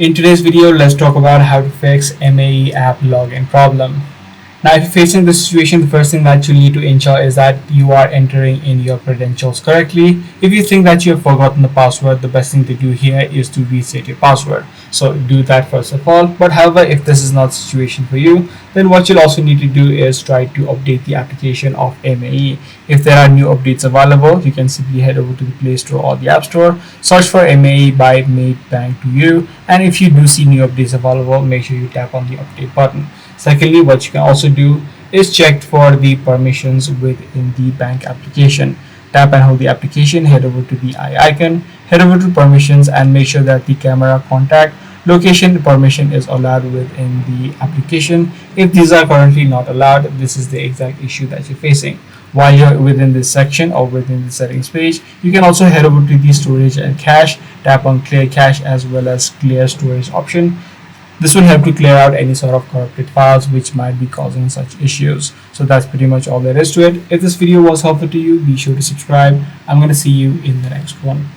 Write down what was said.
In today's video, let's talk about how to fix MAE app login problem. Now, if you're facing this situation, the first thing that you need to ensure is that you are entering in your credentials correctly. If you think that you have forgotten the password, the best thing to do here is to reset your password. So do that first of all. But however, if this is not the situation for you, then what you'll also need to do is try to update the application of MAE. If there are new updates available, you can simply head over to the Play Store or the App Store, search for MAE by Maybank to you, and if you do see new updates available, make sure you tap on the update button. Secondly, what you can also do is check for the permissions within the bank application. Tap and hold the application, head over to the eye icon, head over to permissions, and make sure that the camera, contact, location permission is allowed within the application. If these are currently not allowed, this is the exact issue that you're facing. While you're within this section or within the settings page, you can also head over to the storage and cache, tap on clear cache as well as clear storage option. This will help to clear out any sort of corrupted files which might be causing such issues. So that's pretty much all there is to it. If this video was helpful to you, be sure to subscribe. I'm going to see you in the next one.